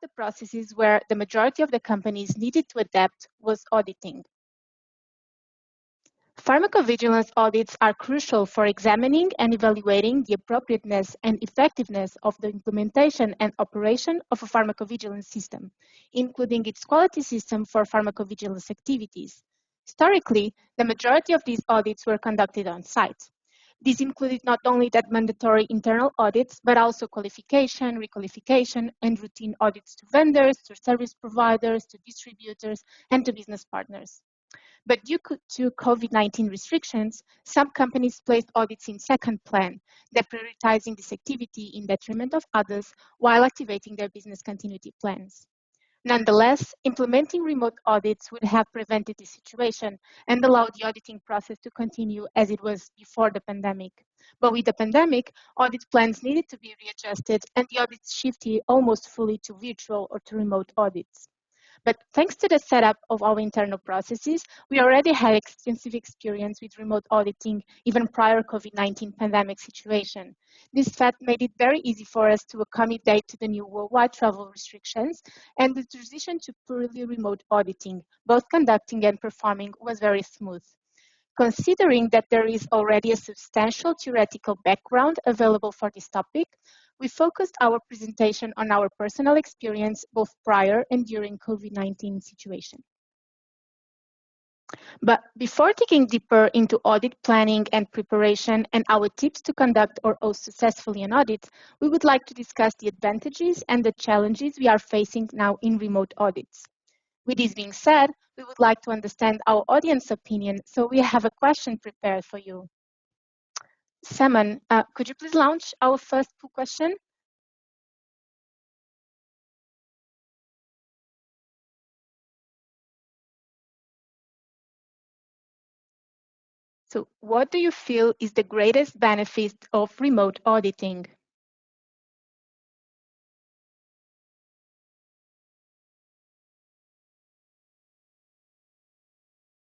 the processes where the majority of the companies needed to adapt was auditing. Pharmacovigilance audits are crucial for examining and evaluating the appropriateness and effectiveness of the implementation and operation of a pharmacovigilance system, including its quality system for pharmacovigilance activities. Historically, the majority of these audits were conducted on site. This included not only that mandatory internal audits, but also qualification, requalification, and routine audits to vendors, to service providers, to distributors, and to business partners. But due to COVID-19 restrictions, some companies placed audits in second plan, deprioritizing this activity in detriment of others while activating their business continuity plans. Nonetheless, implementing remote audits would have prevented this situation and allowed the auditing process to continue as it was before the pandemic. But with the pandemic, audit plans needed to be readjusted and the audits shifted almost fully to virtual or to remote audits. But thanks to the setup of our internal processes, we already had extensive experience with remote auditing even prior COVID-19 pandemic situation. This fact made it very easy for us to accommodate to the new worldwide travel restrictions, and the transition to purely remote auditing, both conducting and performing, was very smooth. Considering that there is already a substantial theoretical background available for this topic, we focused our presentation on our personal experience both prior and during COVID-19 situation. But before digging deeper into audit planning and preparation and our tips to conduct or host successfully an audit, we would like to discuss the advantages and the challenges we are facing now in remote audits. With this being said, we would like to understand our audience opinion, so we have a question prepared for you. Simon, could you please launch our first poll question? So what do you feel is the greatest benefit of remote auditing?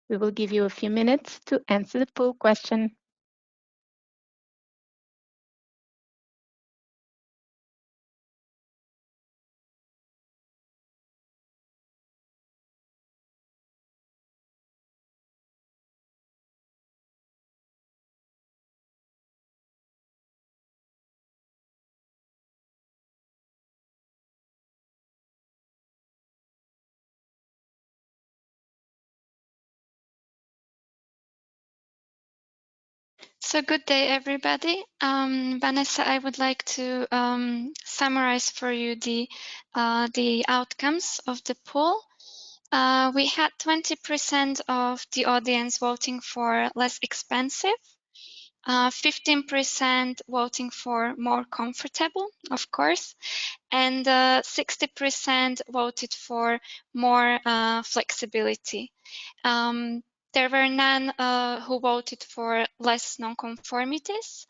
We will give you a few minutes to answer the poll question. So good day, everybody. Vanessa, I would like to summarize for you the outcomes of the poll. We had 20% of the audience voting for less expensive, 15% voting for more comfortable, of course, and 60% voted for more flexibility. There were none who voted for less nonconformities,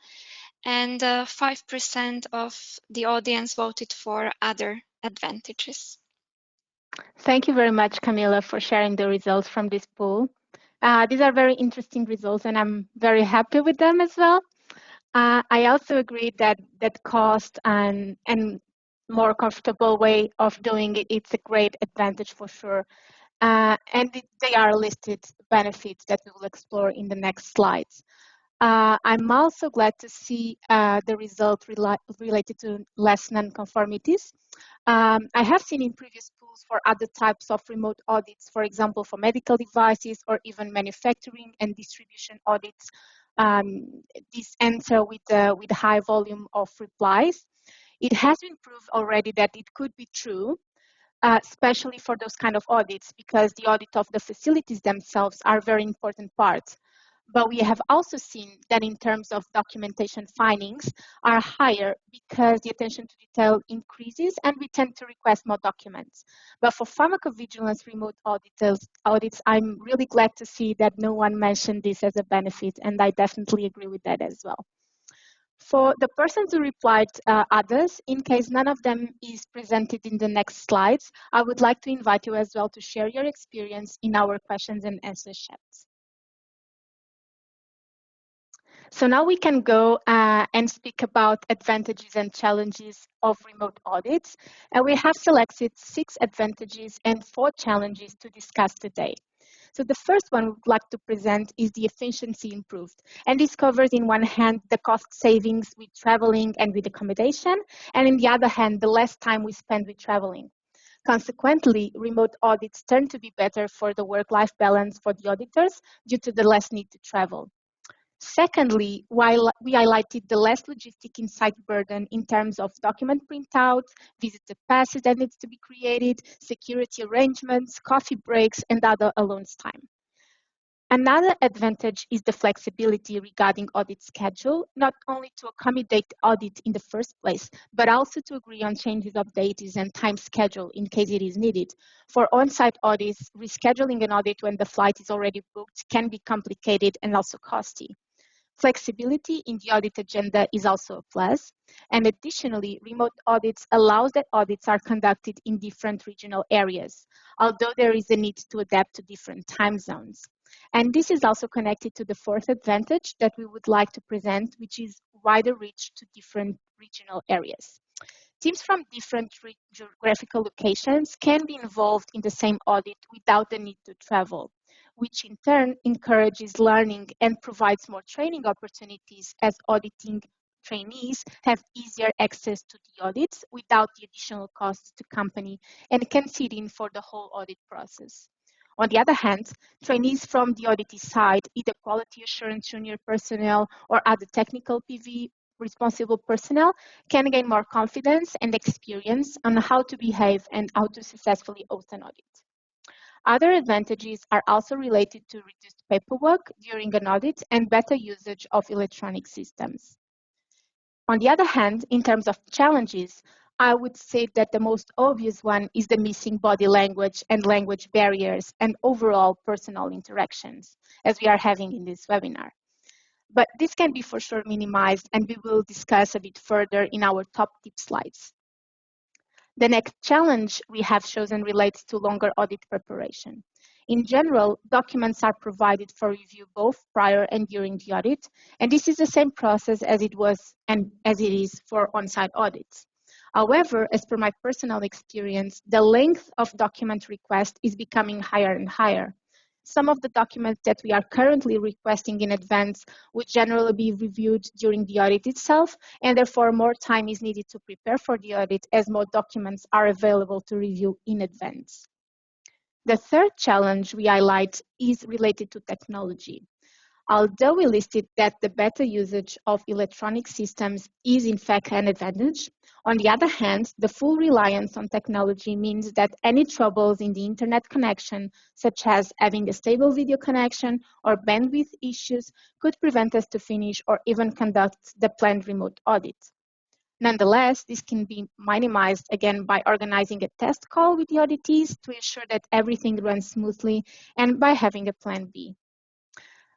and 5% of the audience voted for other advantages. Thank you very much, Kamila, for sharing the results from this poll. These are very interesting results, and I'm very happy with them as well. I also agree that cost and more comfortable way of doing it, it's a great advantage for sure. And they are listed benefits that we will explore in the next slides. I'm also glad to see the result related to less non-conformities. I have seen in previous polls for other types of remote audits, for example, for medical devices or even manufacturing and distribution audits, this answer with high volume of replies. It has been proved already that it could be true, especially for those kind of audits, because the audit of the facilities themselves are very important parts. But we have also seen that in terms of documentation findings are higher because the attention to detail increases and we tend to request more documents. But for pharmacovigilance remote audits, I'm really glad to see that no one mentioned this as a benefit, and I definitely agree with that as well. For the persons who replied others, in case none of them is presented in the next slides, I would like to invite you as well to share your experience in our questions and answers chats. So now we can go and speak about advantages and challenges of remote audits. And we have selected 6 advantages and 4 challenges to discuss today. So the first one we would like to present is the efficiency improved. And this covers in one hand the cost savings with traveling and with accommodation, and in the other hand, the less time we spend with traveling. Consequently, remote audits tend to be better for the work-life balance for the auditors due to the less need to travel. Secondly, while we highlighted the less logistic insight burden in terms of document printouts, visitor passes that needs to be created, security arrangements, coffee breaks, and other alone time. Another advantage is the flexibility regarding audit schedule, not only to accommodate audit in the first place, but also to agree on changes of dates and time schedule in case it is needed. For on-site audits, rescheduling an audit when the flight is already booked can be complicated and also costly. Flexibility in the audit agenda is also a plus. And additionally, remote audits allows that audits are conducted in different regional areas, although there is a need to adapt to different time zones. And this is also connected to the fourth advantage that we would like to present, which is wider reach to different regional areas. Teams from different geographical locations can be involved in the same audit without the need to travel, which in turn encourages learning and provides more training opportunities as auditing trainees have easier access to the audits without the additional costs to company and can sit in for the whole audit process. On the other hand, trainees from the auditee side, either quality assurance junior personnel or other technical PV responsible personnel, can gain more confidence and experience on how to behave and how to successfully host an audit. Other advantages are also related to reduced paperwork during an audit and better usage of electronic systems. On the other hand, in terms of challenges, I would say that the most obvious one is the missing body language and language barriers and overall personal interactions, as we are having in this webinar. But this can be for sure minimized, and we will discuss a bit further in our top tip slides. The next challenge we have chosen relates to longer audit preparation. In general, documents are provided for review both prior and during the audit, and this is the same process as it was and as it is for on-site audits. However, as per my personal experience, the length of document request is becoming higher and higher. Some of the documents that we are currently requesting in advance would generally be reviewed during the audit itself, and therefore more time is needed to prepare for the audit as more documents are available to review in advance. The third challenge we highlight is related to technology. Although we listed that the better usage of electronic systems is in fact an advantage, on the other hand, the full reliance on technology means that any troubles in the internet connection, such as having a stable video connection or bandwidth issues, could prevent us to finish or even conduct the planned remote audit. Nonetheless, this can be minimized again by organizing a test call with the auditees to ensure that everything runs smoothly and by having a plan B.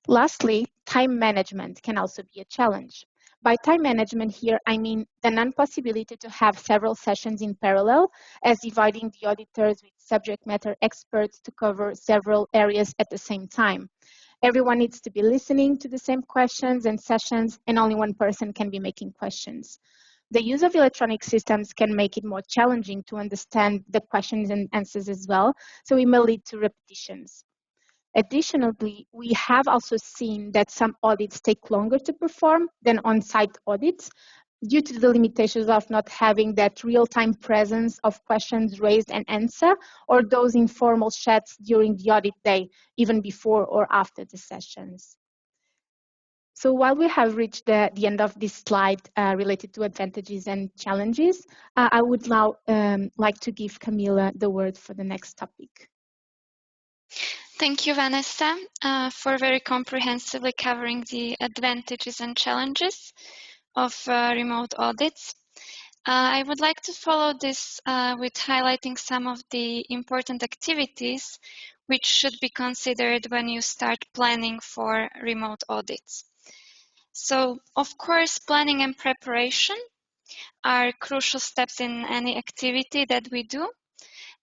Lastly, time management can also be a challenge. By time management here, I mean the non-possibility to have several sessions in parallel, as dividing the auditors with subject matter experts to cover several areas at the same time. Everyone needs to be listening to the same questions and sessions, and only one person can be making questions. The use of electronic systems can make it more challenging to understand the questions and answers as well, so it may lead to repetitions. Additionally, we have also seen that some audits take longer to perform than on-site audits due to the limitations of not having that real-time presence of questions raised and answered, or those informal chats during the audit day, even before or after the sessions. So while we have reached the end of this slide related to advantages and challenges, I would now like to give Kamila the word for the next topic. Thank you, Vanessa, for very comprehensively covering the advantages and challenges of remote audits. I would like to follow this with highlighting some of the important activities which should be considered when you start planning for remote audits. So, of course, planning and preparation are crucial steps in any activity that we do.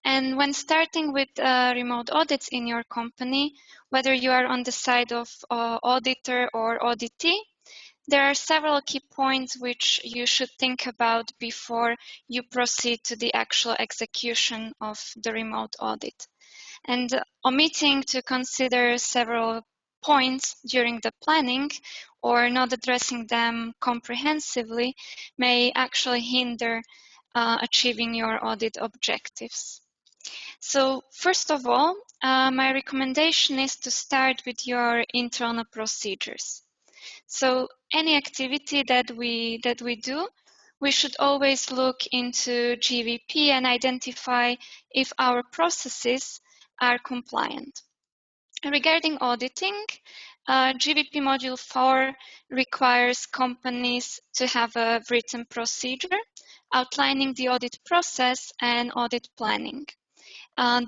And when starting with remote audits in your company, whether you are on the side of auditor or auditee, there are several key points which you should think about before you proceed to the actual execution of the remote audit. And omitting to consider several points during the planning or not addressing them comprehensively may actually hinder achieving your audit objectives. So first of all, my recommendation is to start with your internal procedures. So any activity that we do, we should always look into GVP and identify if our processes are compliant. Regarding auditing, GVP Module 4 requires companies to have a written procedure outlining the audit process and audit planning.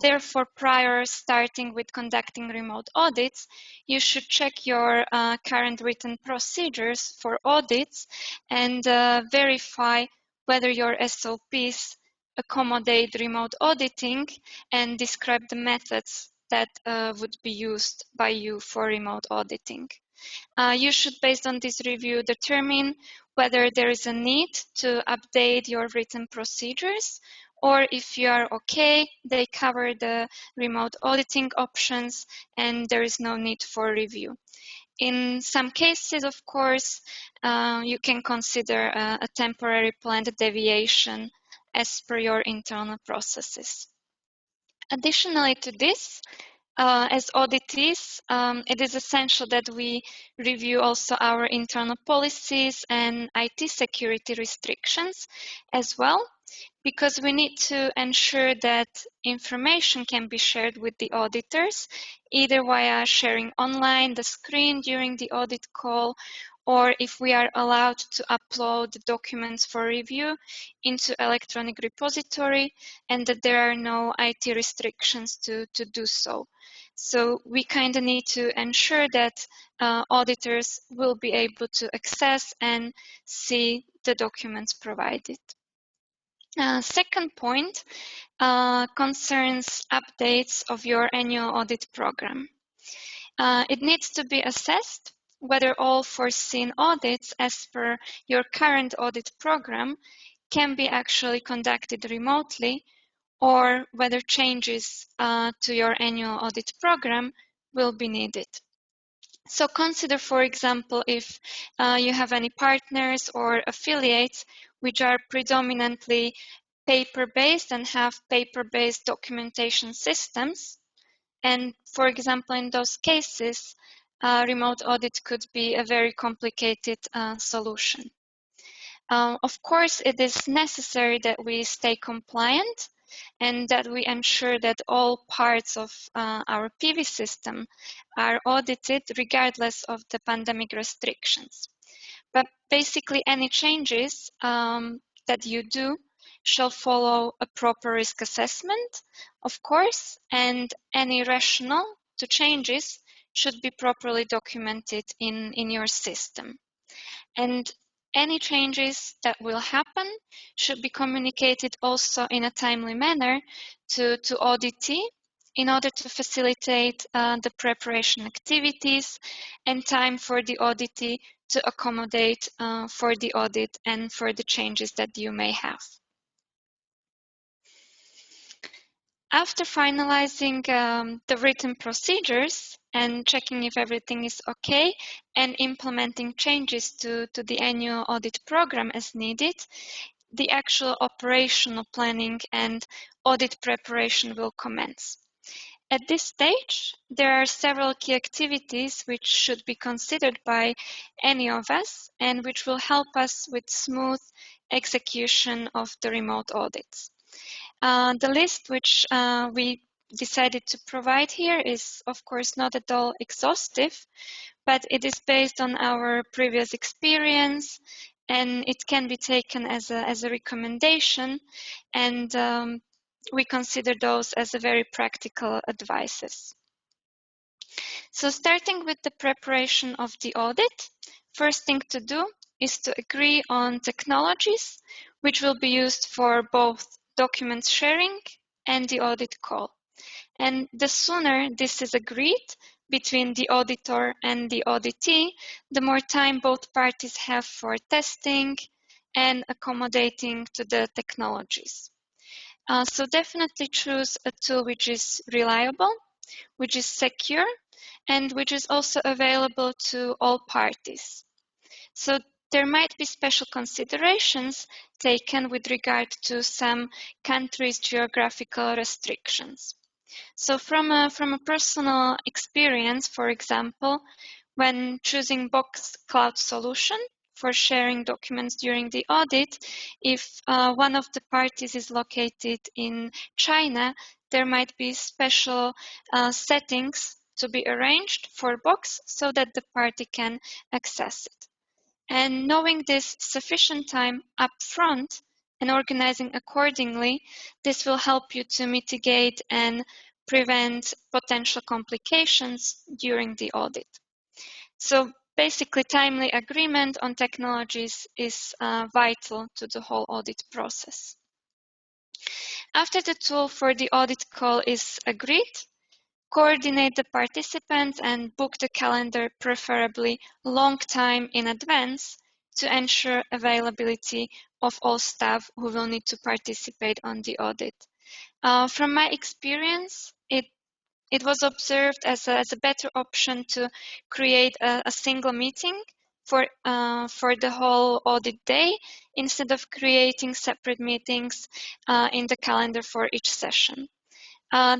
Therefore, prior starting with conducting remote audits, you should check your current written procedures for audits and verify whether your SOPs accommodate remote auditing and describe the methods that would be used by you for remote auditing. You should, based on this review, determine whether there is a need to update your written procedures, or if you are okay, they cover the remote auditing options and there is no need for review. In some cases, of course, you can consider a temporary planned deviation as per your internal processes. Additionally to this, as auditees, it is essential that we review also our internal policies and IT security restrictions as well, because we need to ensure that information can be shared with the auditors, either via sharing online the screen during the audit call, or if we are allowed to upload the documents for review into electronic repository, and that there are no IT restrictions to do so. So we kind of need to ensure that auditors will be able to access and see the documents provided. Second point concerns updates of your annual audit program. It needs to be assessed whether all foreseen audits as per your current audit program can be actually conducted remotely, or whether changes to your annual audit program will be needed. So consider, for example, if you have any partners or affiliates which are predominantly paper-based and have paper-based documentation systems. And for example, in those cases, remote audit could be a very complicated solution. Of course, it is necessary that we stay compliant and that we ensure that all parts of our PV system are audited regardless of the pandemic restrictions. But basically, any changes that you do shall follow a proper risk assessment, of course, and any rationale to changes should be properly documented in your system. And any changes that will happen should be communicated also in a timely manner to auditee in order to facilitate the preparation activities and time for the auditee to accommodate for the audit and for the changes that you may have. After finalizing the written procedures and checking if everything is okay and implementing changes to the annual audit program as needed, the actual operational planning and audit preparation will commence. At this stage, there are several key activities which should be considered by any of us and which will help us with smooth execution of the remote audits. The list which we decided to provide here is, of course, not at all exhaustive, but it is based on our previous experience, and it can be taken as a recommendation, and we consider those as a very practical advices. So starting with the preparation of the audit, first thing to do is to agree on technologies which will be used for both document sharing and the audit call. And the sooner this is agreed, between the auditor and the auditee, the more time both parties have for testing and accommodating to the technologies. So definitely choose a tool which is reliable, which is secure, and which is also available to all parties. So there might be special considerations taken with regard to some countries' geographical restrictions. So from a personal experience, for example, when choosing Box Cloud solution for sharing documents during the audit, if one of the parties is located in China, there might be special settings to be arranged for Box so that the party can access it. And knowing this sufficient time upfront and organizing accordingly, this will help you to mitigate and prevent potential complications during the audit. So basically, timely agreement on technologies is vital to the whole audit process. After the tool for the audit call is agreed, coordinate the participants and book the calendar, preferably long time in advance, to ensure availability of all staff who will need to participate on the audit. From my experience, it was observed as a better option to create a single meeting for the whole audit day instead of creating separate meetings in the calendar for each session.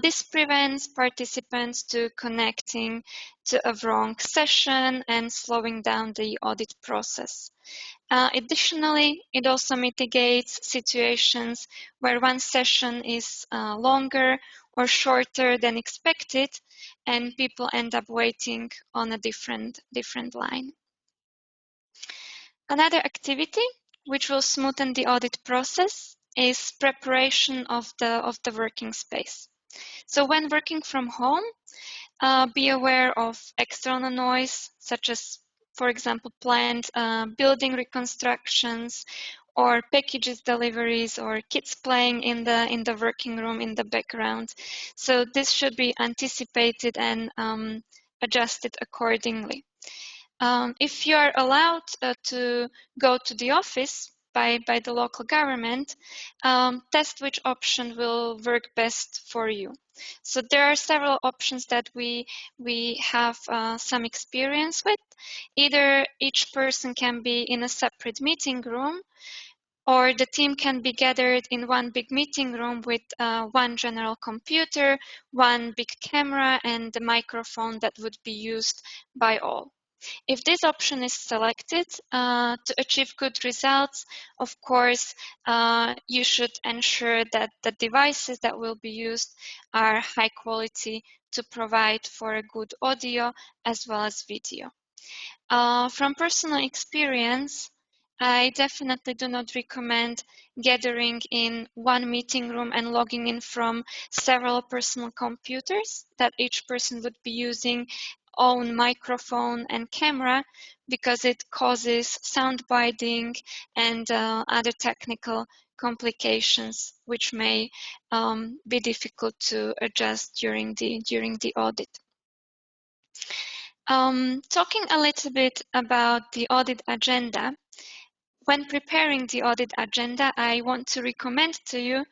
This prevents participants to connecting to a wrong session and slowing down the audit process. Additionally, it also mitigates situations where one session is longer or shorter than expected, and people end up waiting on a different line. Another activity which will smoothen the audit process is preparation of the working space. So when working from home, be aware of external noise, such as, for example, planned building reconstructions or packages deliveries or kids playing in the working room in the background. So this should be anticipated and adjusted accordingly. If you are allowed to go to the office by the local government, test which option will work best for you. So there are several options that we have some experience with. Either each person can be in a separate meeting room, or the team can be gathered in one big meeting room with one general computer, one big camera, and the microphone that would be used by all. If this option is selected to achieve good results, of course, you should ensure that the devices that will be used are high quality to provide for a good audio as well as video. From personal experience, I definitely do not recommend gathering in one meeting room and logging in from several personal computers that each person would be using own microphone and camera, because it causes sound biting and other technical complications which may be difficult to adjust during the audit. Talking a little bit about the audit agenda. When preparing the audit agenda, I want to recommend to you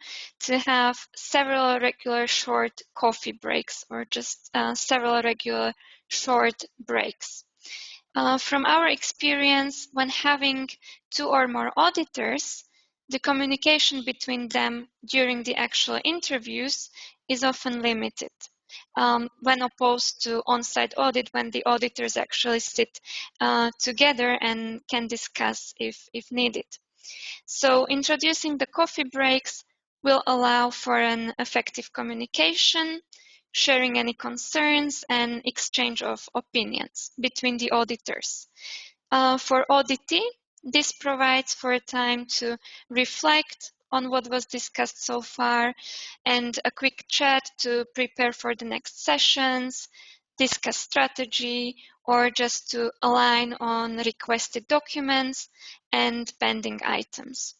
to have several regular short coffee breaks, or just several regular short breaks. From our experience, when having 2 or more auditors, the communication between them during the actual interviews is often limited, when opposed to on-site audit, when the auditors actually sit together and can discuss if needed. So introducing the coffee breaks will allow for an effective communication, sharing any concerns, and exchange of opinions between the auditors. For auditee, this provides for a time to reflect on what was discussed so far, and a quick chat to prepare for the next sessions, discuss strategy, or just to align on requested documents and pending items.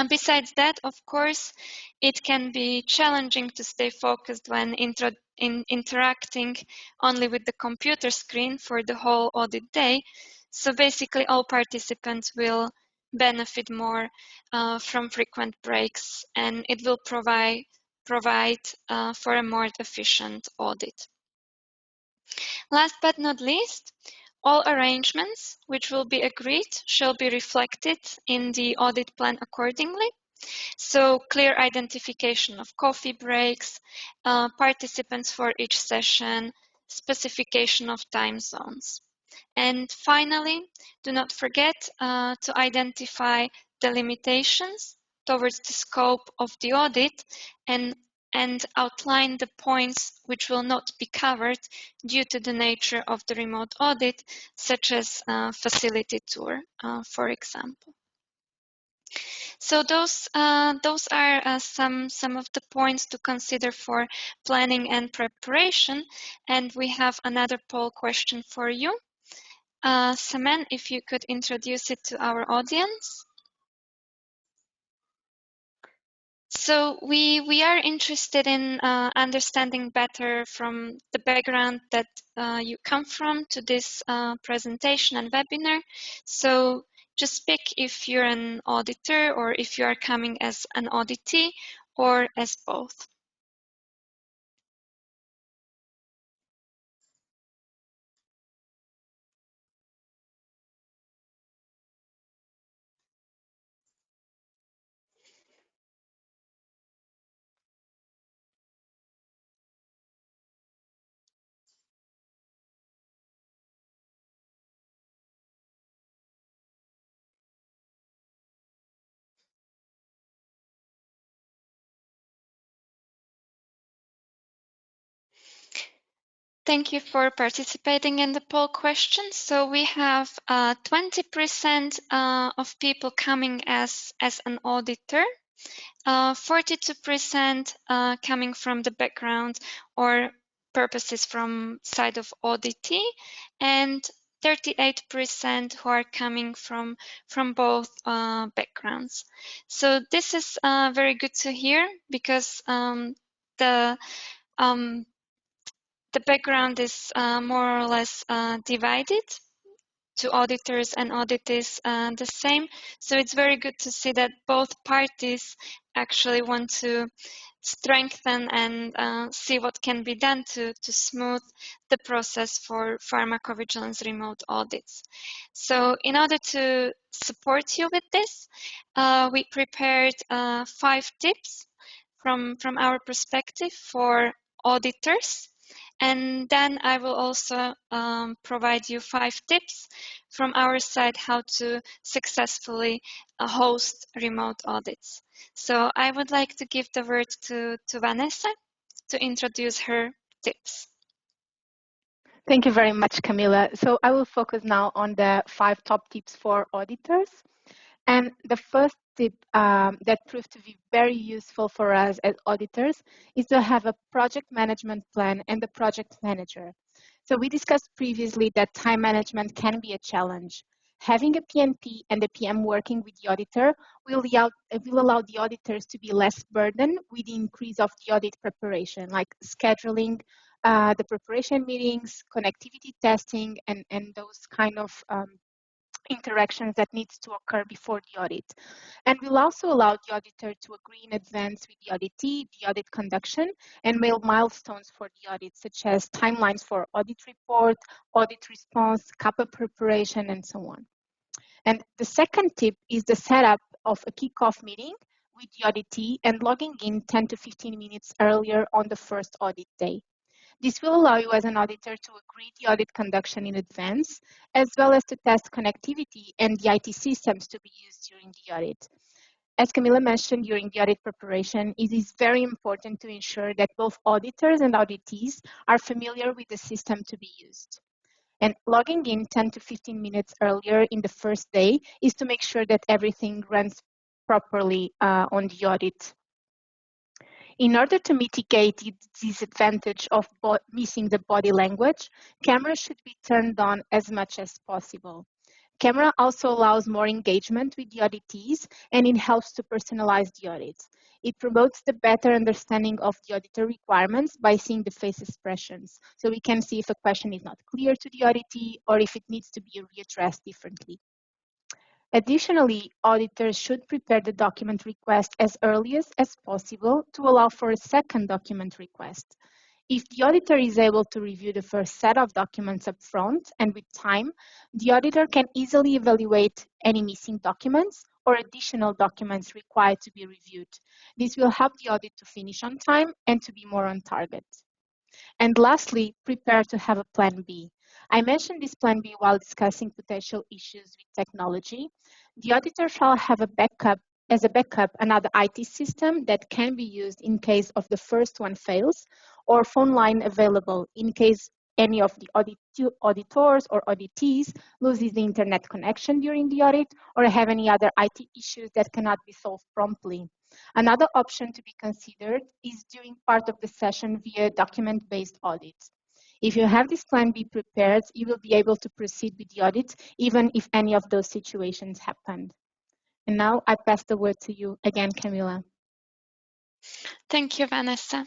Besides that, of course, it can be challenging to stay focused when interacting only with the computer screen for the whole audit day. So basically, all participants will benefit more from frequent breaks, and it will provide for a more efficient audit. Last but not least, all arrangements which will be agreed shall be reflected in the audit plan accordingly. So clear identification of coffee breaks, participants for each session, specification of time zones. And finally, do not forget to identify the limitations towards the scope of the audit and outline the points which will not be covered due to the nature of the remote audit, such as facility tour, for example. So those are some of the points to consider for planning and preparation. And we have another poll question for you. Semen, if you could introduce it to our audience. So we are interested in understanding better from the background that you come from to this presentation and webinar. So just pick if you're an auditor or if you are coming as an auditee or as both. Thank you for participating in the poll question. So we have 20% of people coming as an auditor, 42% coming from the background or purposes from side of auditee, and 38% who are coming from both backgrounds. So this is very good to hear, because the background is more or less divided to auditors and auditees the same. So it's very good to see that both parties actually want to strengthen and see what can be done to smooth the process for pharmacovigilance remote audits. So in order to support you with this, we prepared 5 tips from our perspective for auditors. And then I will also provide you 5 tips from our side how to successfully host remote audits. So I would like to give the word to Vanessa to introduce her tips. Thank you very much, Kamila. So I will focus now on the 5 top tips for auditors. And the first tip that proved to be very useful for us as auditors is to have a project management plan and the project manager. So we discussed previously that time management can be a challenge. Having a PNP and the PM working with the auditor will allow the auditors to be less burdened with the increase of the audit preparation, like scheduling the preparation meetings, connectivity testing, and those kind of interactions that needs to occur before the audit. And will also allow the auditor to agree in advance with the auditee, the audit conduction, and milestones for the audit, such as timelines for audit report, audit response, CAPA preparation, and so on. And the second tip is the setup of a kickoff meeting with the auditee and logging in 10 to 15 minutes earlier on the first audit day. This will allow you as an auditor to agree the audit conduction in advance, as well as to test connectivity and the IT systems to be used during the audit. As Kamila mentioned during the audit preparation, it is very important to ensure that both auditors and auditees are familiar with the system to be used. And logging in 10 to 15 minutes earlier in the first day is to make sure that everything runs properly on the audit. In order to mitigate the disadvantage of missing the body language, cameras should be turned on as much as possible. camera also allows more engagement with the auditees, and it helps to personalize the audits. It promotes the better understanding of the auditor requirements by seeing the face expressions. So we can see if a question is not clear to the auditee or if it needs to be readdressed differently. Additionally, auditors should prepare the document request as early as possible to allow for a second document request. If the auditor is able to review the first set of documents up front and with time, the auditor can easily evaluate any missing documents or additional documents required to be reviewed. This will help the audit to finish on time and to be more on target. And lastly, prepare to have a plan B. I mentioned this plan B while discussing potential issues with technology. The auditor shall have as a backup another IT system that can be used in case of the first one fails, or phone line available in case any of the auditors or auditees loses the internet connection during the audit or have any other IT issues that cannot be solved promptly. Another option to be considered is doing part of the session via document-based audit. If you have this plan B prepared, you will be able to proceed with the audit even if any of those situations happened. And now I pass the word to you again, Kamila. Thank you, Vanessa.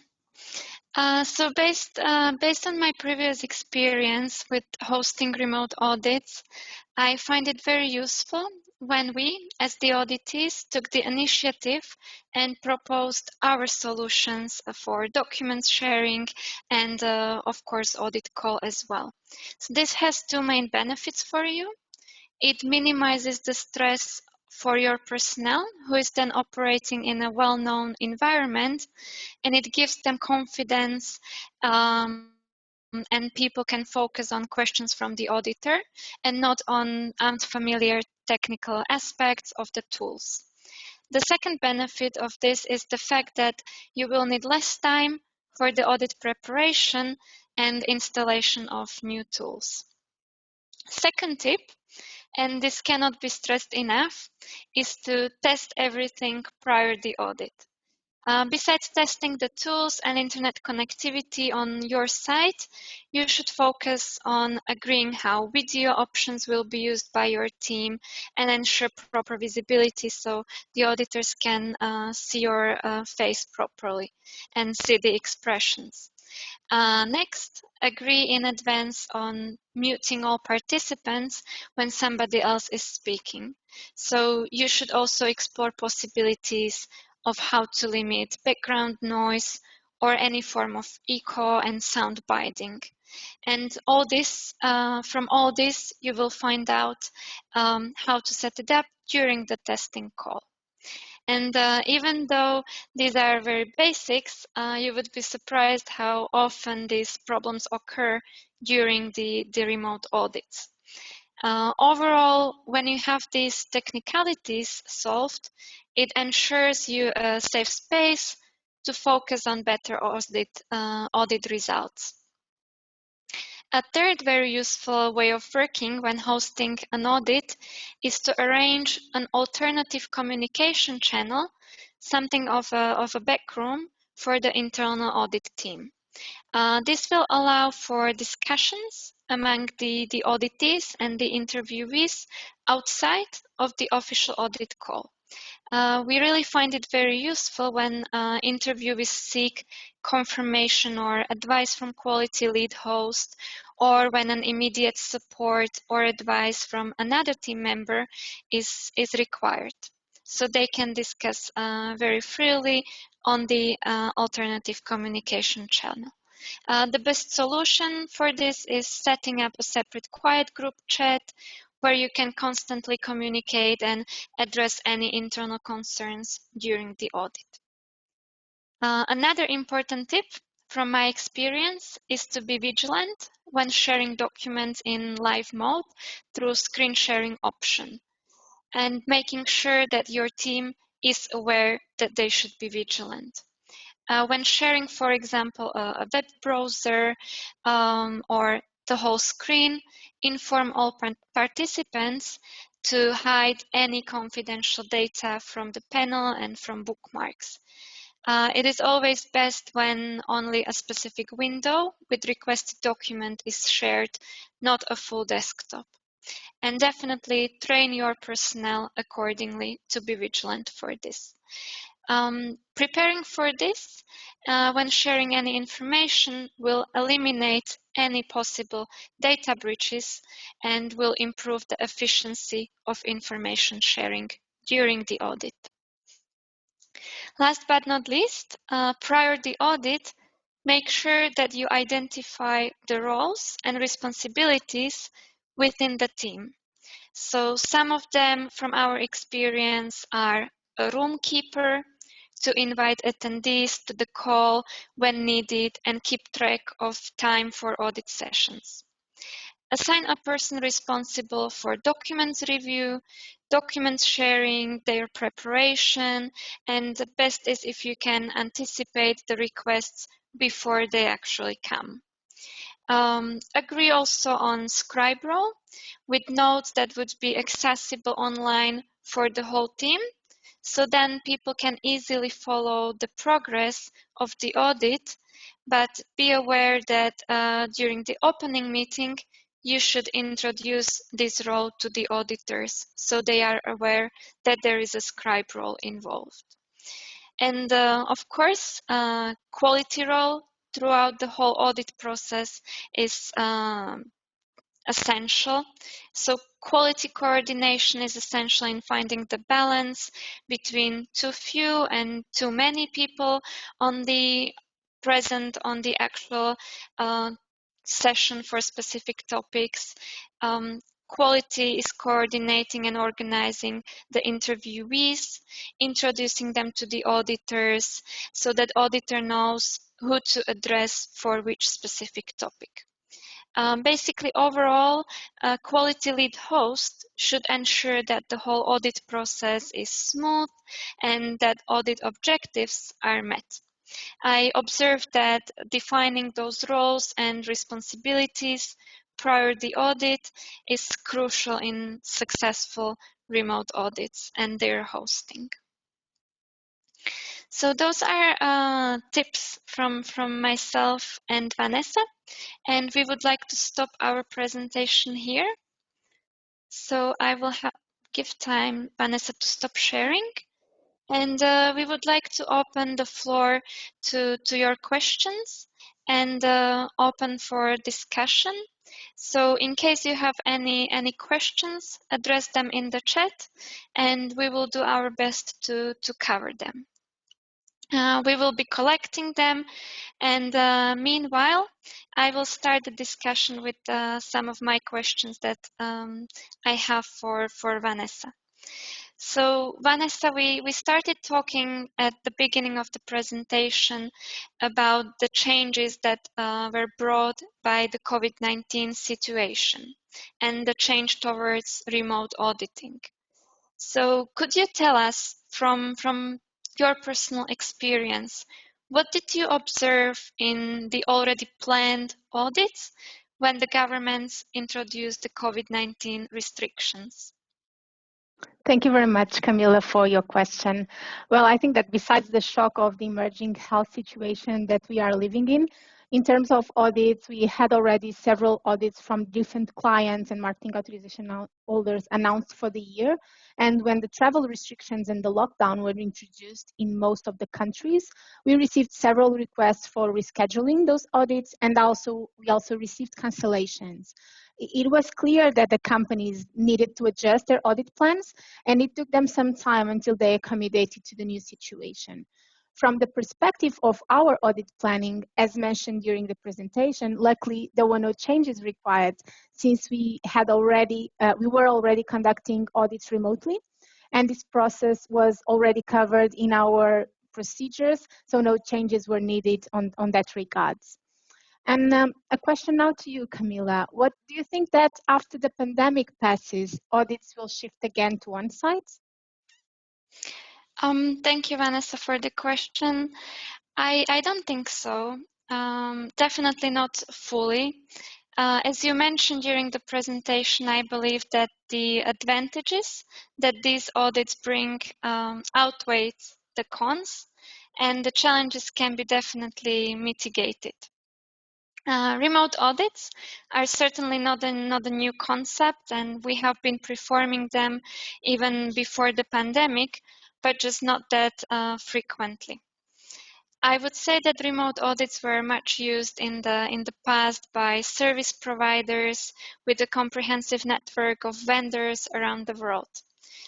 So based on my previous experience with hosting remote audits, I find it very useful when we, as the auditees, took the initiative and proposed our solutions for documents sharing and, of course, audit call as well. So this has two main benefits for you. It minimizes the stress for your personnel, who is then operating in a well-known environment, and it gives them confidence and people can focus on questions from the auditor and not on unfamiliar technical aspects of the tools. The second benefit of this is the fact that you will need less time for the audit preparation and installation of new tools. Second tip, and this cannot be stressed enough, is to test everything prior to the audit. Besides testing the tools and internet connectivity on your site, you should focus on agreeing how video options will be used by your team and ensure proper visibility so the auditors can see your face properly and see the expressions. Next, agree in advance on muting all participants when somebody else is speaking. So you should also explore possibilities of how to limit background noise or any form of echo and sound binding. And from all this, you will find out how to set it up during the testing call. And even though these are very basics, you would be surprised how often these problems occur during the remote audits. Overall, when you have these technicalities solved, it ensures you a safe space to focus on better audit results. A third very useful way of working when hosting an audit is to arrange an alternative communication channel, something of a backroom for the internal audit team. This will allow for discussions among the auditees and the interviewees outside of the official audit call. We really find it very useful when interviewees seek confirmation or advice from quality lead host, or when an immediate support or advice from another team member is required. So they can discuss very freely on the alternative communication channel. The best solution for this is setting up a separate quiet group chat where you can constantly communicate and address any internal concerns during the audit. Another important tip from my experience is to be vigilant when sharing documents in live mode through screen sharing option, and making sure that your team is aware that they should be vigilant. When sharing, for example, a web browser or the whole screen, inform all participants to hide any confidential data from the panel and from bookmarks. It is always best when only a specific window with requested document is shared, not a full desktop. And definitely train your personnel accordingly to be vigilant for this. Preparing for this when sharing any information will eliminate any possible data breaches and will improve the efficiency of information sharing during the audit. Last but not least, prior to the audit, make sure that you identify the roles and responsibilities within the team. So some of them from our experience are a room keeper to invite attendees to the call when needed and keep track of time for audit sessions. Assign a person responsible for documents review, documents sharing, their preparation, and the best is if you can anticipate the requests before they actually come. Agree also on scribe role with notes that would be accessible online for the whole team. So then people can easily follow the progress of the audit, but be aware that during the opening meeting, you should introduce this role to the auditors so they are aware that there is a scribe role involved. And of course, quality role throughout the whole audit process is essential. So quality coordination is essential in finding the balance between too few and too many people present on the actual session for specific topics. Quality is coordinating and organizing the interviewees, introducing them to the auditors so that auditor knows who to address for which specific topic. Basically, overall, a quality lead host should ensure that the whole audit process is smooth and that audit objectives are met. I observed that defining those roles and responsibilities prior to the audit is crucial in successful remote audits and their hosting. So those are tips from myself and Vanessa, and we would like to stop our presentation here. So I will give time Vanessa to stop sharing. And we would like to open the floor to your questions and open for discussion. So in case you have any questions, address them in the chat and we will do our best to cover them. We will be collecting them, and meanwhile, I will start the discussion with some of my questions that I have for Vanessa. So Vanessa, we started talking at the beginning of the presentation about the changes that were brought by the COVID-19 situation and the change towards remote auditing. So could you tell us from your personal experience, what did you observe in the already planned audits when the governments introduced the COVID-19 restrictions? Thank you very much, Kamila, for your question. Well, I think that besides the shock of the emerging health situation that we are living in terms of audits, we had already several audits from different clients and marketing authorization holders announced for the year. And when the travel restrictions and the lockdown were introduced in most of the countries, we received several requests for rescheduling those audits, and we also received cancellations. It was clear that the companies needed to adjust their audit plans, and it took them some time until they accommodated to the new situation. From the perspective of our audit planning, as mentioned during the presentation, luckily there were no changes required since we were already conducting audits remotely, and this process was already covered in our procedures, so no changes were needed on that regards. And a question now to you, Kamila. What do you think that after the pandemic passes, audits will shift again to on-site? Thank you, Vanessa, for the question. I don't think so. Definitely not fully. As you mentioned during the presentation, I believe that the advantages that these audits bring outweigh the cons, and the challenges can be definitely mitigated. Remote audits are certainly not a new concept, and we have been performing them even before the pandemic, but just not that frequently. I would say that remote audits were much used in the past by service providers with a comprehensive network of vendors around the world.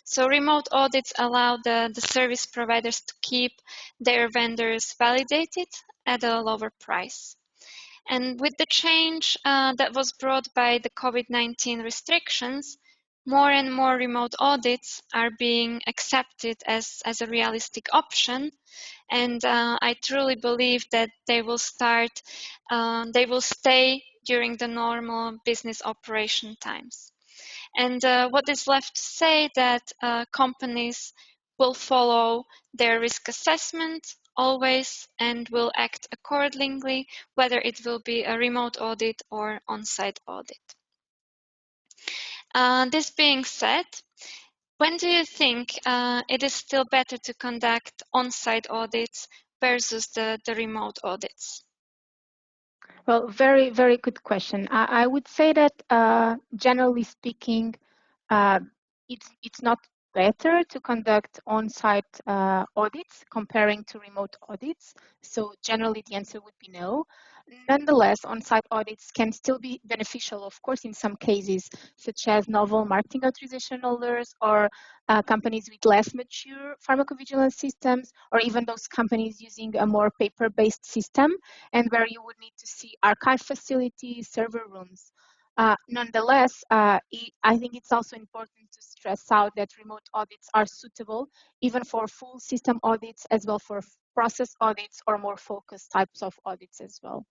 So remote audits allow the service providers to keep their vendors validated at a lower price. And with the change that was brought by the COVID-19 restrictions, more and more remote audits are being accepted as a realistic option. And I truly believe that they will stay during the normal business operation times. And what is left to say that companies will follow their risk assessment always and will act accordingly, whether it will be a remote audit or on-site audit. This being said, when do you think it is still better to conduct on-site audits versus the remote audits? Well, very, very good question. I would say that generally speaking, it's not better to conduct on-site audits comparing to remote audits. So generally the answer would be no. Nonetheless, on-site audits can still be beneficial, of course, in some cases, such as novel marketing authorization holders or companies with less mature pharmacovigilance systems, or even those companies using a more paper-based system and where you would need to see archive facilities, server rooms. Nonetheless, I think it's also important to stress out that remote audits are suitable even for full system audits as well for process audits or more focused types of audits as well.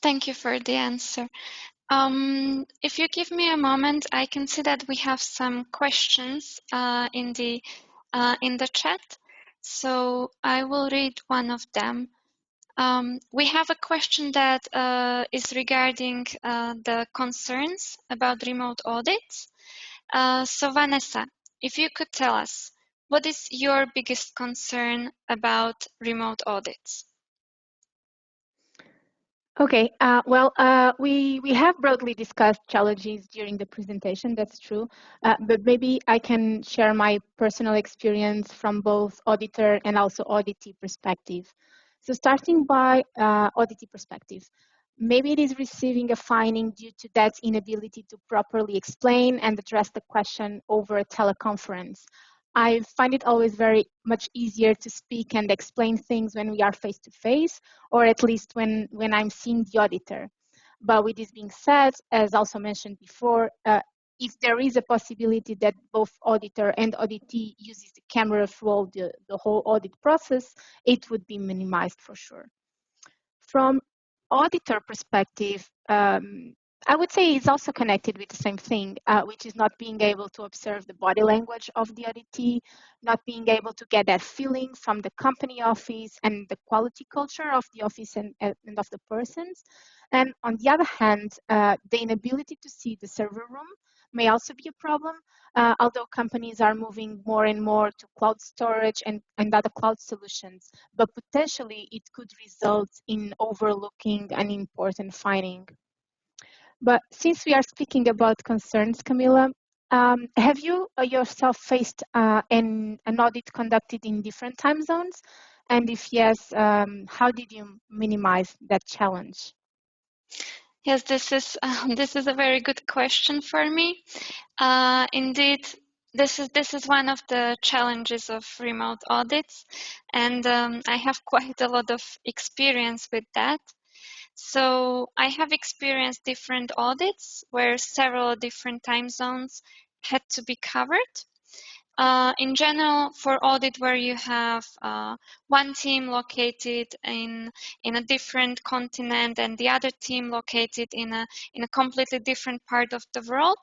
Thank you for the answer. If you give me a moment, I can see that we have some questions in the chat. So I will read one of them. We have a question that is regarding the concerns about remote audits. So Vanessa, if you could tell us, what is your biggest concern about remote audits? Okay, we have broadly discussed challenges during the presentation, that's true, but maybe I can share my personal experience from both auditor and also auditee perspective. So starting by auditee perspective, maybe it is receiving a finding due to that inability to properly explain and address the question over a teleconference. I find it always very much easier to speak and explain things when we are face to face, or at least when I'm seeing the auditor. But with this being said, as also mentioned before, if there is a possibility that both auditor and auditee uses the camera throughout the whole audit process, it would be minimized for sure. From auditor perspective, I would say it's also connected with the same thing, which is not being able to observe the body language of the auditee, not being able to get that feeling from the company office and the quality culture of the office and of the persons. And on the other hand, the inability to see the server room may also be a problem, although companies are moving more and more to cloud storage and other cloud solutions, but potentially it could result in overlooking an important finding. But since we are speaking about concerns, Kamila, have you yourself faced an audit conducted in different time zones? And if yes, how did you minimize that challenge? Yes, this is a very good question for me. Indeed, this is one of the challenges of remote audits, and I have quite a lot of experience with that. So I have experienced different audits where several different time zones had to be covered. In general, for audit where you have one team located in a different continent and the other team located in a completely different part of the world,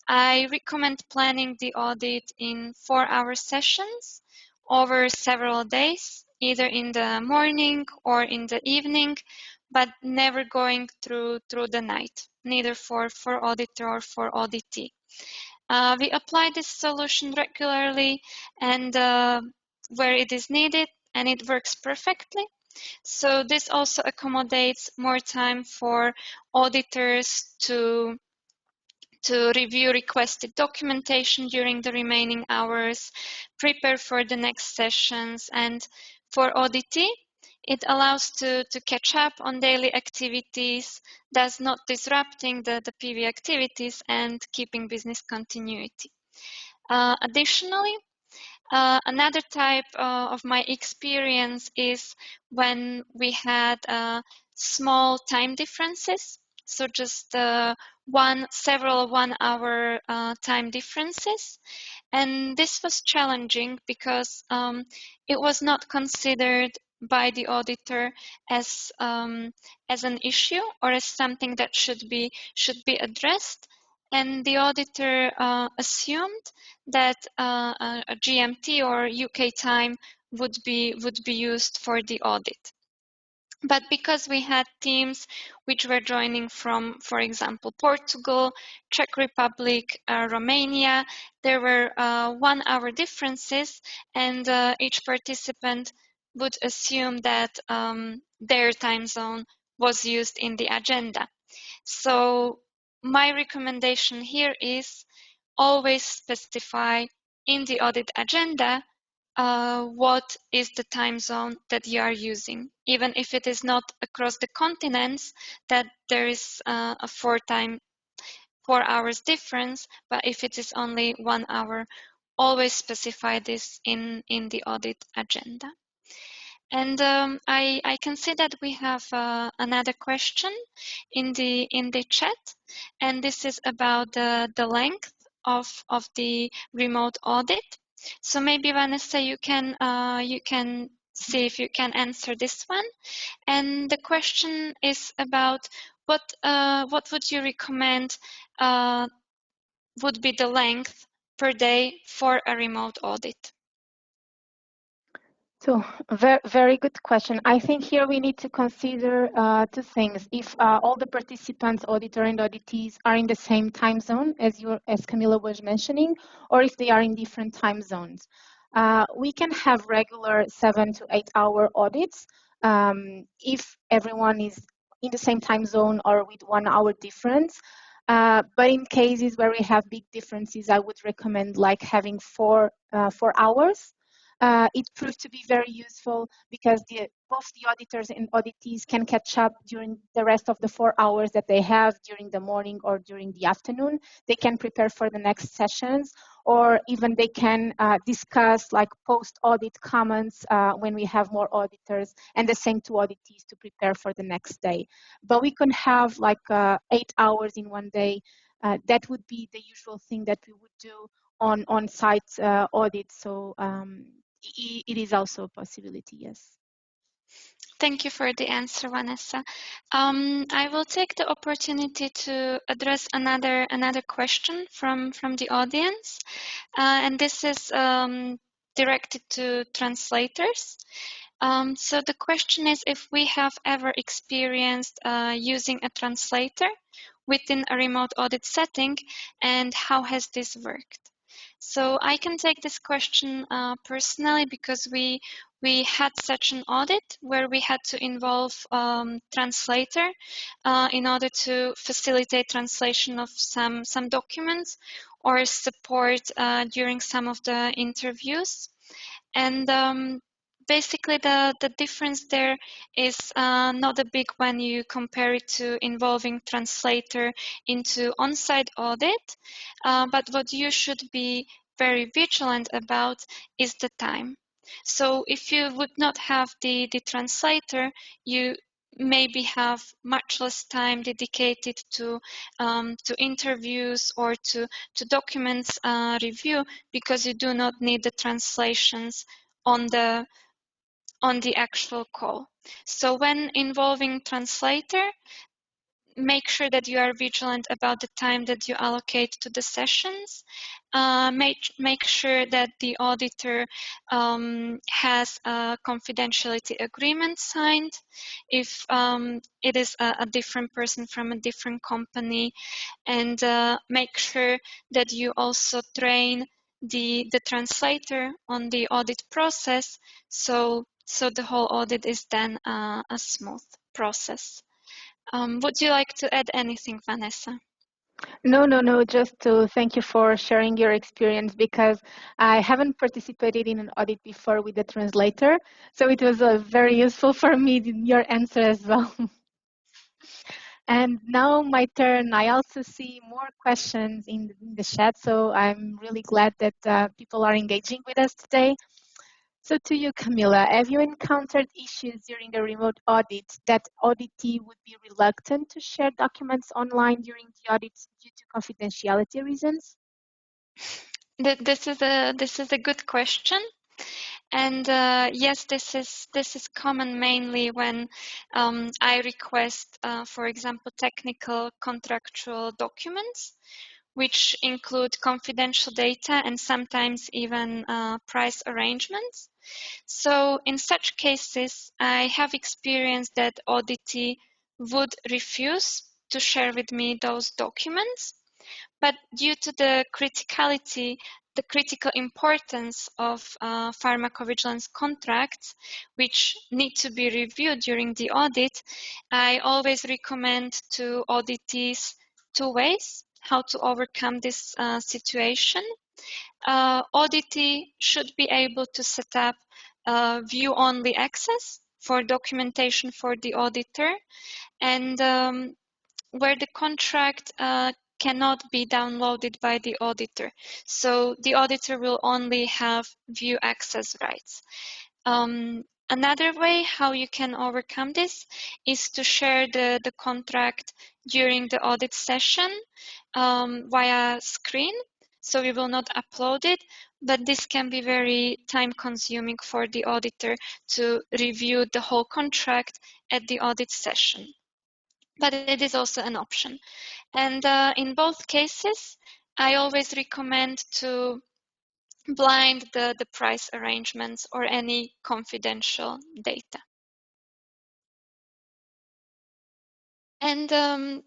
I recommend planning the audit in 4-hour sessions over several days, either in the morning or in the evening, but never going through the night, neither for auditor or for auditee. We apply this solution regularly and where it is needed, and it works perfectly. So this also accommodates more time for auditors to review requested documentation during the remaining hours, prepare for the next sessions, and for auditee, it allows to catch up on daily activities, thus not disrupting the PV activities and keeping business continuity. Additionally, another type of my experience is when we had small time differences. So just several 1 hour time differences. And this was challenging because it was not considered by the auditor as an issue or as something that should be addressed. And the auditor assumed that a GMT or UK time would be used for the audit. But because we had teams which were joining from, for example, Portugal, Czech Republic, Romania, there were 1 hour differences, and each participant would assume that their time zone was used in the agenda. So my recommendation here is always specify in the audit agenda what is the time zone that you are using, even if it is not across the continents, that there is a 4 hours difference, but if it is only 1 hour, always specify this in the audit agenda. And I can see that we have another question in the chat, and this is about the length of the remote audit. So maybe Vanessa, you can see if you can answer this one. And the question is about what would you recommend would be the length per day for a remote audit? So, very good question. I think here we need to consider two things. If all the participants, auditor and auditees, are in the same time zone as Kamila was mentioning, or if they are in different time zones. We can have regular 7 to 8 hour audits if everyone is in the same time zone or with 1 hour difference. But in cases where we have big differences, I would recommend like having 4 hours. It proved to be very useful because both the auditors and auditees can catch up during the rest of the 4 hours that they have during the morning or during the afternoon. They can prepare for the next sessions, or even they can discuss like post-audit comments when we have more auditors, and the same to auditees to prepare for the next day. But we can have like 8 hours in one day. That would be the usual thing that we would do on-site audit. So it is also a possibility, yes. Thank you for the answer, Vanessa. I will take the opportunity to address another question from the audience, and this is directed to translators. So the question is if we have ever experienced using a translator within a remote audit setting, and how has this worked? So I can take this question personally because we had such an audit where we had to involve translator in order to facilitate translation of some documents or support during some of the interviews. And basically the difference there is not a big when you compare it to involving translator into on-site audit, but what you should be very vigilant about is the time. So if you would not have the translator, you maybe have much less time dedicated to interviews or to documents review, because you do not need the translations on the actual call. So when involving translator, make sure that you are vigilant about the time that you allocate to the sessions. Make sure that the auditor has a confidentiality agreement signed. If it is a different person from a different company, and make sure that you also train the translator on the audit process. So so the whole audit is then a smooth process. Would you like to add anything, Vanessa? No, just to thank you for sharing your experience, because I haven't participated in an audit before with the translator, so it was very useful for me, your answer as well. And now my turn. I also see more questions in the chat, so I'm really glad that people are engaging with us today. So to you, Kamila, have you encountered issues during a remote audit that auditee would be reluctant to share documents online during the audit due to confidentiality reasons? This is a good question. And yes, this is common mainly when I request, for example, technical contractual documents, which include confidential data and sometimes even price arrangements. So in such cases, I have experienced that auditee would refuse to share with me those documents. But due to the critical importance of pharmacovigilance contracts, which need to be reviewed during the audit, I always recommend to auditees 2 ways how to overcome this situation. Auditee should be able to set up view-only access for documentation for the auditor, and where the contract cannot be downloaded by the auditor. So the auditor will only have view access rights. Another way how you can overcome this is to share the contract during the audit session via screen. So we will not upload it, but this can be very time consuming for the auditor to review the whole contract at the audit session. But it is also an option. And in both cases, I always recommend to blind the price arrangements or any confidential data. And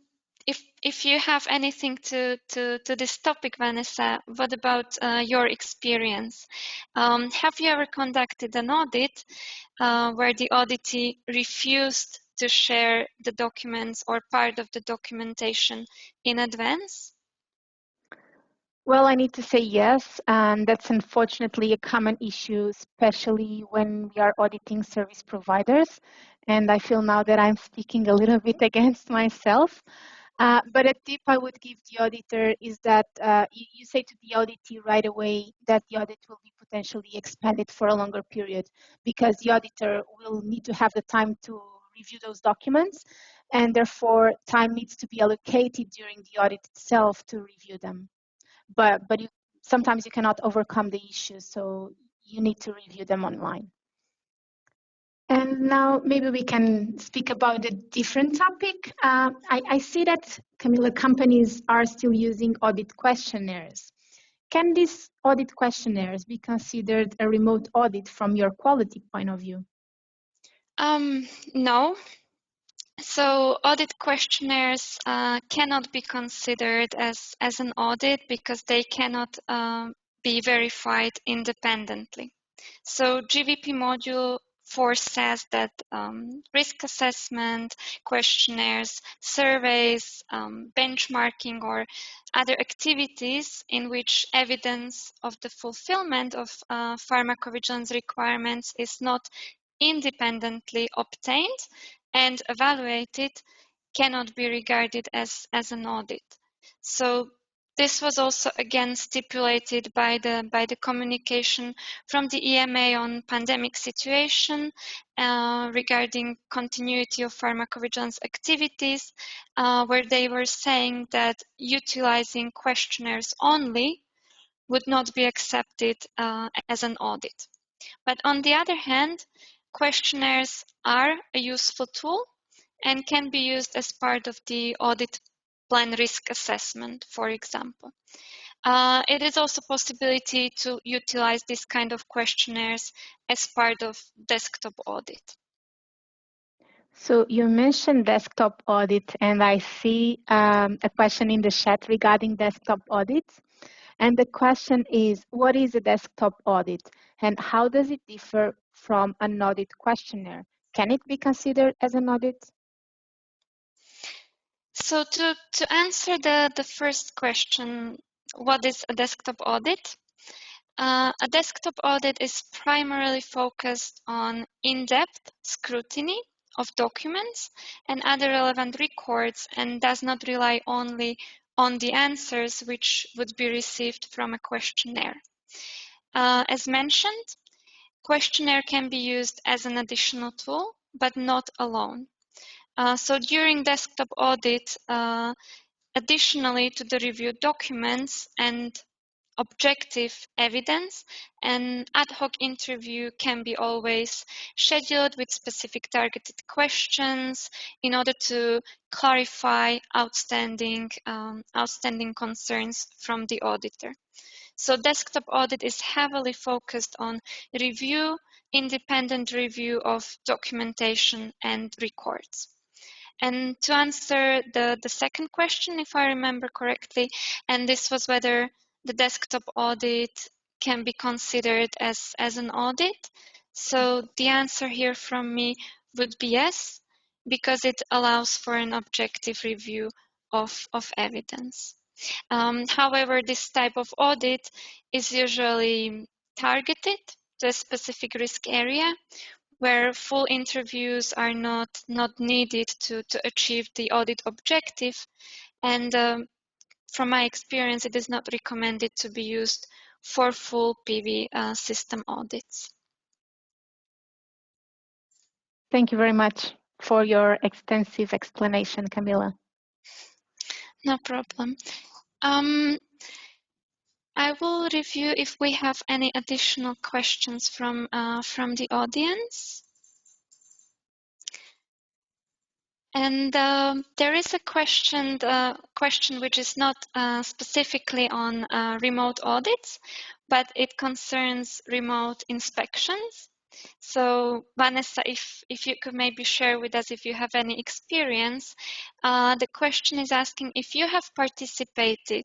if you have anything to this topic, Vanessa, what about your experience? Have you ever conducted an audit where the auditee refused to share the documents or part of the documentation in advance? Well, I need to say yes, and that's unfortunately a common issue, especially when we are auditing service providers. And I feel now that I'm speaking a little bit against myself. But a tip I would give the auditor is that you say to the auditee right away that the audit will be potentially expanded for a longer period, because the auditor will need to have the time to review those documents, and therefore time needs to be allocated during the audit itself to review them. But sometimes you cannot overcome the issues, so you need to review them online. And now maybe we can speak about a different topic. I see that, Kamila, companies are still using audit questionnaires. Can these audit questionnaires be considered a remote audit from your quality point of view? No. So audit questionnaires cannot be considered as an audit because they cannot be verified independently. So GVP module 4 says that risk assessment, questionnaires, surveys, benchmarking, or other activities in which evidence of the fulfillment of pharmacovigilance requirements is not independently obtained and evaluated cannot be regarded as an audit. So this was also again stipulated by the communication from the EMA on pandemic situation regarding continuity of pharmacovigilance activities, where they were saying that utilizing questionnaires only would not be accepted as an audit. But on the other hand, questionnaires are a useful tool and can be used as part of the audit plan risk assessment, for example. It is also a possibility to utilize this kind of questionnaires as part of desktop audit. So you mentioned desktop audit, and I see a question in the chat regarding desktop audits. And the question is, what is a desktop audit and how does it differ from an audit questionnaire? Can it be considered as an audit? So to answer the first question, what is a desktop audit? A desktop audit is primarily focused on in-depth scrutiny of documents and other relevant records and does not rely only on the answers which would be received from a questionnaire. As mentioned, questionnaire can be used as an additional tool, but not alone. So during desktop audit, additionally to the reviewed documents and objective evidence, an ad hoc interview can be always scheduled with specific targeted questions in order to clarify outstanding concerns from the auditor. So desktop audit is heavily focused on independent review of documentation and records. And to answer the second question, if I remember correctly, and this was whether the desktop audit can be considered as an audit. So the answer here from me would be yes, because it allows for an objective review of evidence. However, this type of audit is usually targeted to a specific risk area where full interviews are not needed to achieve the audit objective. And from my experience, it is not recommended to be used for full PV system audits. Thank you very much for your extensive explanation, Kamila. No problem. I will review if we have any additional questions from the audience. And there is a question which is not specifically on remote audits, but it concerns remote inspections. So Vanessa, if you could maybe share with us if you have any experience. The question is asking if you have participated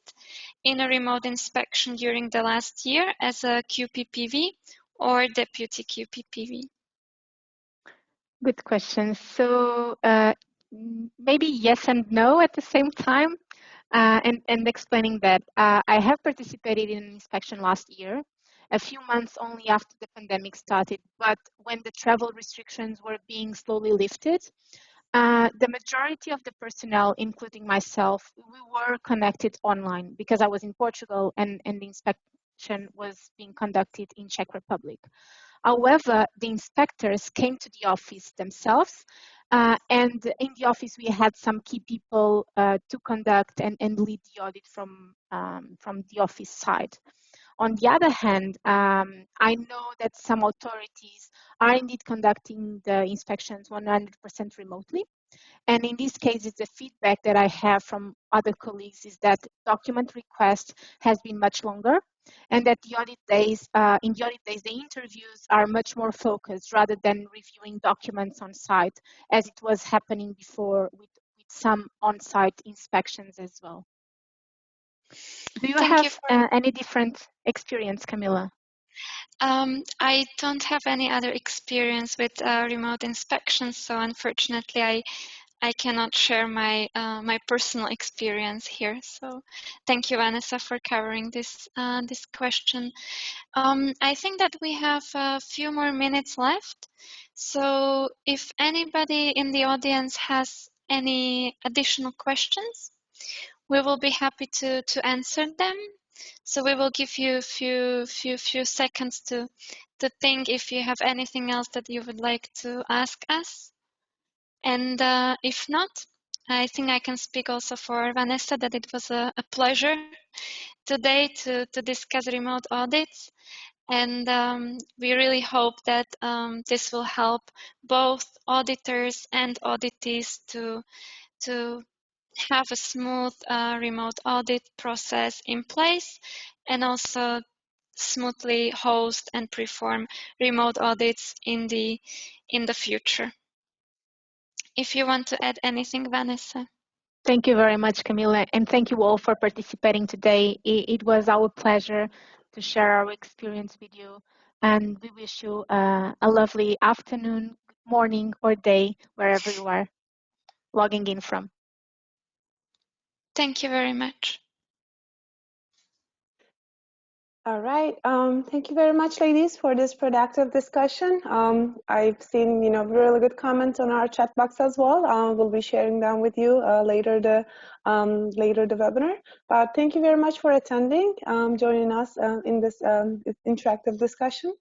in a remote inspection during the last year as a QPPV or deputy QPPV. Good question. So maybe yes and no at the same time. And explaining that I have participated in an inspection last year, a few months only after the pandemic started, but when the travel restrictions were being slowly lifted, the majority of the personnel, including myself, we were connected online because I was in Portugal and the inspection was being conducted in Czech Republic. However, the inspectors came to the office themselves, and in the office we had some key people to conduct and lead the audit from the office side. On the other hand, I know that some authorities are indeed conducting the inspections 100% remotely. And in these cases, the feedback that I have from other colleagues is that document request has been much longer, and that the audit days, in the audit days, the interviews are much more focused rather than reviewing documents on site, as it was happening before with some on-site inspections as well. Do you have any different experience, Kamila? I don't have any other experience with remote inspections, so unfortunately I cannot share my my personal experience here. So thank you, Vanessa, for covering this this question. I think that we have a few more minutes left. So if anybody in the audience has any additional questions, we will be happy to answer them. So we will give you a few seconds to think if you have anything else that you would like to ask us. And if not, I think I can speak also for Vanessa that it was a pleasure today to discuss remote audits. And we really hope that this will help both auditors and auditees to have a smooth remote audit process in place and also smoothly host and perform remote audits in the future. If you want to add anything, Vanessa. Thank you very much, Kamila, and thank you all for participating today. It was our pleasure to share our experience with you, and we wish you a lovely afternoon, morning, or day, wherever you are logging in from. Thank you very much. All right. Thank you very much, ladies, for this productive discussion. I've seen, really good comments on our chat box as well. We'll be sharing them with you later the webinar. But thank you very much for attending, joining us in this interactive discussion.